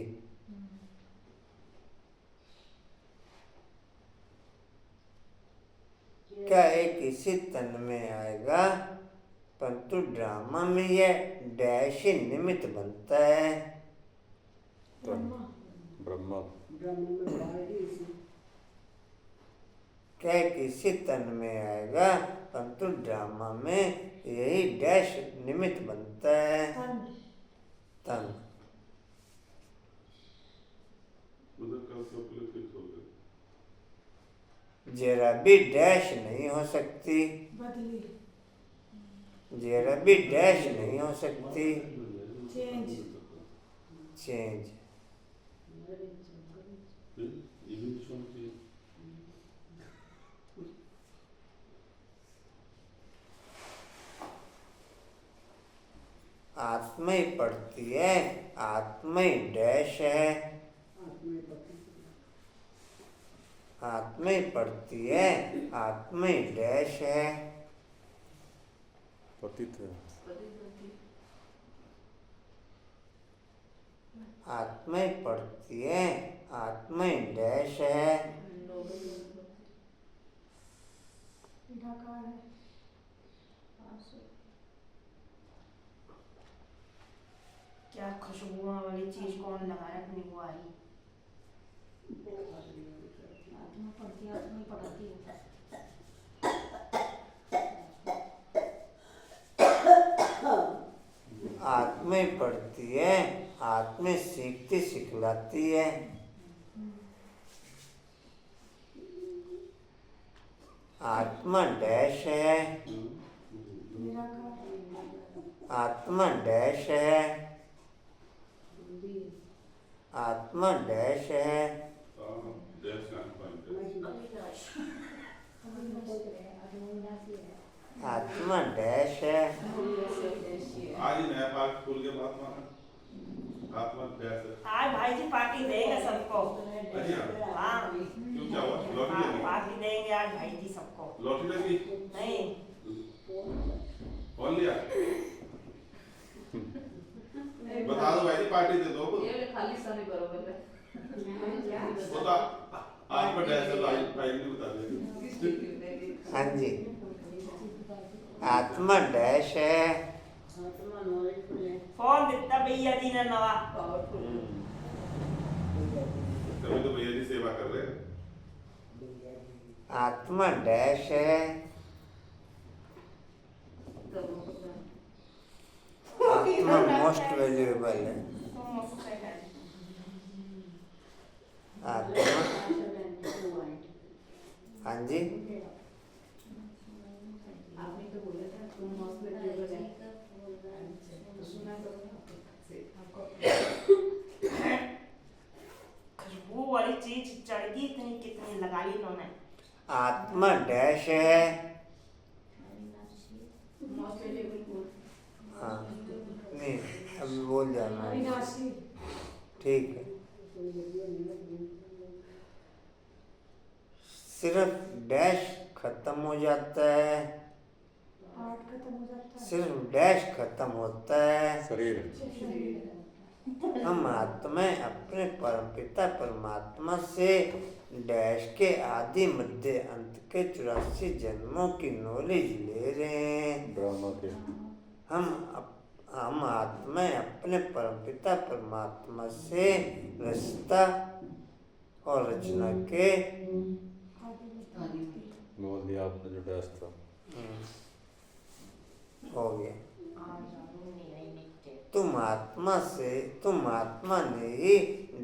क्या एक इसी तन में आएगा परंतु ड्रामा में यह डैश ही निमित्त बनता है। ब्रह्मा। ब्रह्मा ब्रह्म में बाहर ही इसी। क्या किसी तन में आएगा परंतु ड्रामा में यही डैश निमित्त बनता है। तन जरा भी डैश नहीं हो सकती। बदली। जरा भी डैश नहीं हो सकती। चेंज। चेंज। आत्मा ही पढ़ती है, आत्मा ही डैश है। आत्मा ही पढ़ती है, आत्मा ही डैश है। पतित है। आत्माएं पढ़ती है, आत्माएं डैश है, ढकार है, आंसू। क्या खुशबुओं वाली चीज कौन लगा है अपनी बुआरी? आत्मा पढ़ती है, आत्मा ही पढ़ाती है। आत्माएं पढ़ती है, आत्माएं सीखती सिखलाती है। आत्मा डैश है, आत्मा डैश है, आत्मा डैश है, आत्मा डैश है। आज ही नया पार्क खुल के बात माना आत्मा डैश है। आज भाई जी पार्टी देंगे सबको। अच्छा हाँ क्यों क्या हुआ? लॉटरी हाँ, लगी? पार्टी देंगे आज भाई जी सबको। लॉटरी लगी? नहीं कौन लिया? बता दो भाई जी, पार्टी दे दो। ये खाली सानी बरोबर है। बता आत्मा डैश है, भाई ने बता दिया। हाँ जी, आत्मा डैश है। फोन दिता भैया जी ने नवा। तभी तो भैया जी सेवा कर रहे हैं। आत्मा डैश है, आत्मा मोस्ट वैल्यूएबल है। आत्मा, हाँ जी, आपने तो बोला था तुम मौत में जो बजाए तो सुना करो आपको। खुशबू वाली चीज चढ़ गई इतनी कितनी लगा ली इन्होंने। आत्मा डैश है। मौत में लेवल हाँ नहीं, अभी बोल जाना है। अविनाशी। ठीक है। सिर्फ डैश खत्म हो जाता है, हार्ट खत्म हो जाता है, सिर्फ डैश खत्म होता है। शरीर हम आत्माएं अपने परमपिता परमात्मा से डैश के आदि मध्य अंत के 84 जन्मों की नॉलेज ले रहे हैं। ड्रामा के हम आत्माएं अपने परमपिता परमात्मा से रचता और रचना के बोल दिया आपने जो डैश था। हो गया। तुम आत्मा ने ही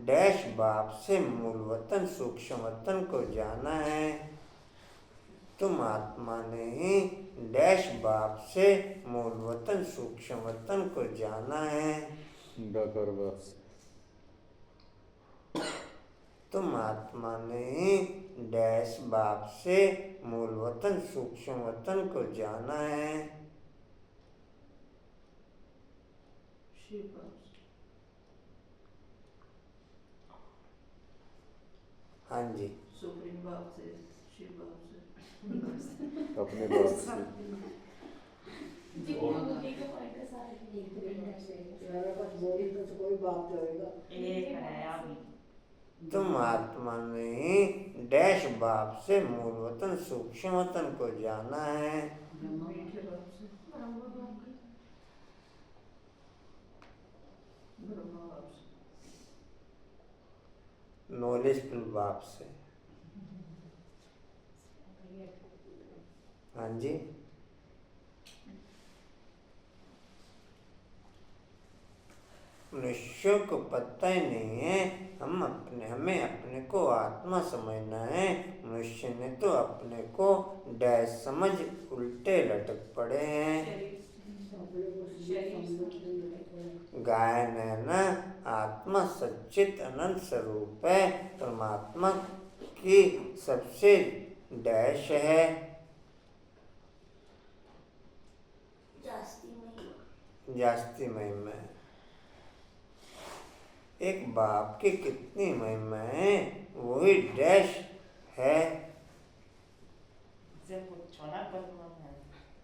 डैश बाप से मूल वतन सूक्ष्म वतन को जाना है। तुम आत्मा ने ही डैश बाप से मूल वतन सूक्ष्म वतन को जाना है। डकर बस तुम आत्मा ने ही डैश बाप से मूल वतन सूक्ष्म वतन को जाना है। हाँ जी, सुप्रीम बाप से, शिव बाप से, अपने बाप से। कोई बात करेगा। एक है अभी। तुम आत्मा ने ही डैश बाप से मूल वतन सूक्ष्म वतन को जाना है। मीठे बाप से, ब्रह्मा बाप से, नॉलेजफुल बाप से। हाँ जी, मनुष्यों को पता ही नहीं है। हमें अपने को आत्मा समझना है। मनुष्य ने तो अपने को डैश समझ उल्टे लटक पड़े हैं। गायन है ना, आत्मा सच्चित अनंत स्वरूप है। परमात्मा की सबसे डैश है, जास्ती महिमा है। एक बाप की कितनी महिमा है, वही डैश है।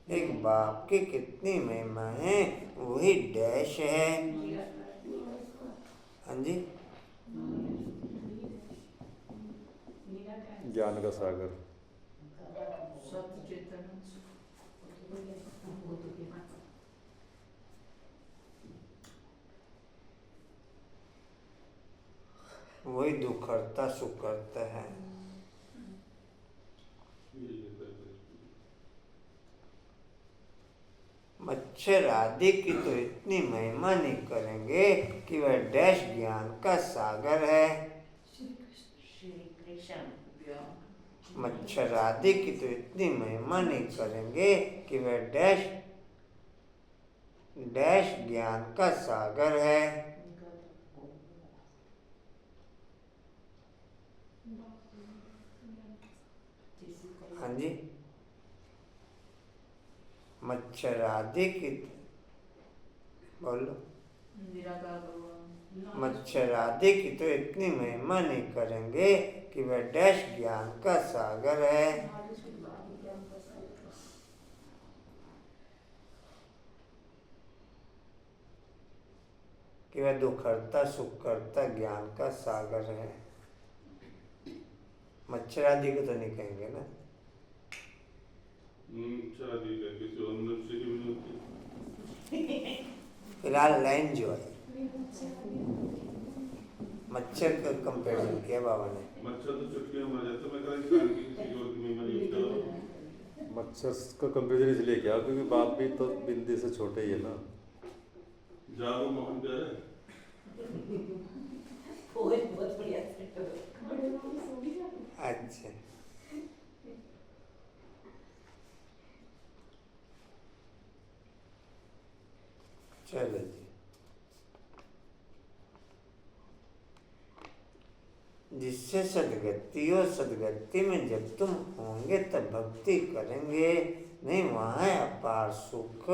एक बाप की कितनी महिमा है, वही डैश है। हाँ जी, ज्ञान का सागर। सत्य चेतन वही दुख हरता सुख करता है। मच्छर आदि की तो इतनी महिमा नहीं करेंगे कि वह डैश ज्ञान का सागर है। श्री कृष्ण मच्छर आदि की तो इतनी महिमा नहीं करेंगे कि वह डैश डैश ज्ञान का सागर है। हाँ जी, मच्छर आदि की बोलो। निराकार भगवान मच्छर आदि की तो इतनी महिमा नहीं करेंगे कि वह डैश ज्ञान का सागर है। कि वह दुख हरता सुख करता ज्ञान का सागर है। मच्छर आदि को तो नहीं कहेंगे ना। फिलहाल लाइन जो है मच्छर का कंपेरिजन किया बाबा ने। मच्छर तो चुटकी में मर जाता, मैं कह इंसान की किसी और की महिमा नहीं होता। मच्छर का कंपेरिजन इसलिए किया क्योंकि बाप भी तो बिंदी से छोटे ही है ना। जागो मोहन प्यारे बहुत बढ़िया अच्छा, चलो जी। जिससे सदगति हो, सदगति में जब तुम होंगे तब भक्ति करेंगे, नहीं वहाँ है अपार सुख,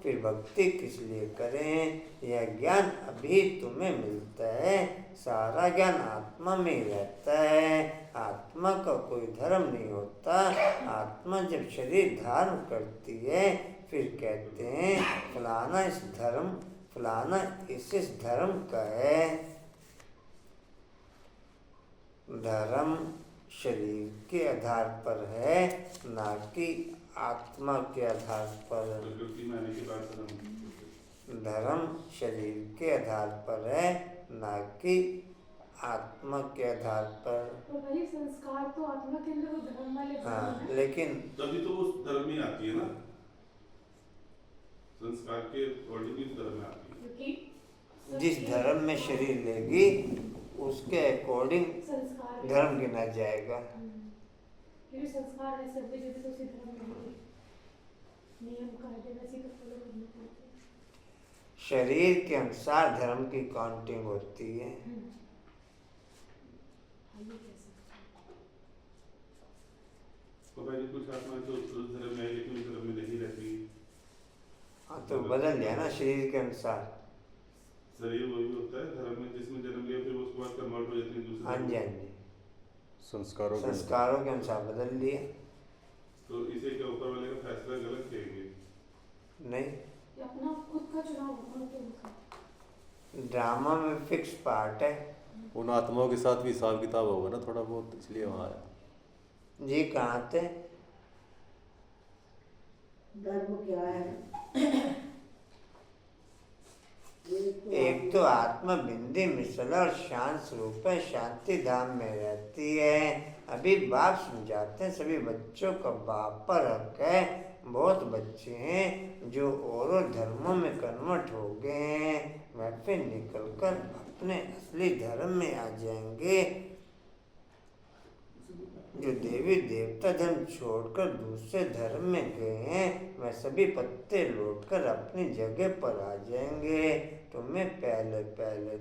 फिर भक्ति किस लिए करें। यह ज्ञान अभी तुम्हें मिलता है, सारा ज्ञान आत्मा में ही रहता है। आत्मा का कोई धर्म नहीं होता। आत्मा जब शरीर धारण करती है फिर कहते हैं फलाना इस धर्म, फलाना इस धर्म का है। धर्म शरीर के आधार पर है, ना कि आत्मा के आधार पर। प्रकृति में आने के बाद धर्म। धर्म शरीर के आधार पर है, ना कि आत्मा के आधार पर। तो भाई संस्कार तो आत्मा के अंदर वो धर्म वाले हाँ, लेकिन तभी तो उस धर्म में आती है ना, संस्कार के अकॉर्डिंग ही धर्म में आती है। क्योंकि जिस धर्म में शरीर लेगी उसके अकॉर्डिंग संस्कार धर्म गिना जाएगा। क्योंकि संस्कार ऐसे होते जैसे तो उसी धर्म में होंगे। नियम कायदे वैसे तो फॉलो करने पड़ते हैं। शरीर के अनुसार धर्म की काउंटिंग होती है। तो भाई कुछ आत्मा तो उस धर्म में है लेकिन उस धर्म में नहीं रहती। हाँ, तो बदल जाए ना शरीर के अनुसार। शरीर वही होता है धर्म में जिसमें जन्म लिया, फिर उसके बाद कन्वर्ट हो जाती है दूसरे। हाँ जी, हाँ जी, संस्कारों के अनुसार बदल लिए। तो इसे क्या ऊपर वाले का फैसला गलत कहेंगे? नहीं, ये अपना खुद का चुनाव होगा तो उनका। ड्रामा में फिक्स पार्ट है। उन आत्माओं के साथ भी हिसाब किताब होगा ना थोड़ा बहुत, इसलिए वहाँ आया। जी कहाँ थे? धर्म क्या है? एक तो आत्मा बिंदी मिसल और शांत स्वरूप है, शांति धाम में रहती है। अभी बाप समझाते हैं सभी बच्चों का बाप पर हक है। बहुत बच्चे हैं जो औरों धर्मों में कन्वर्ट हो गए हैं, वह फिर निकल कर अपने असली धर्म में आ जाएंगे। जो देवी देवता धर्म छोड़कर दूसरे धर्म में गए हैं वह सभी पत्ते लौटकर अपनी जगह पर आ जाएंगे। तुम्हें पहले पहले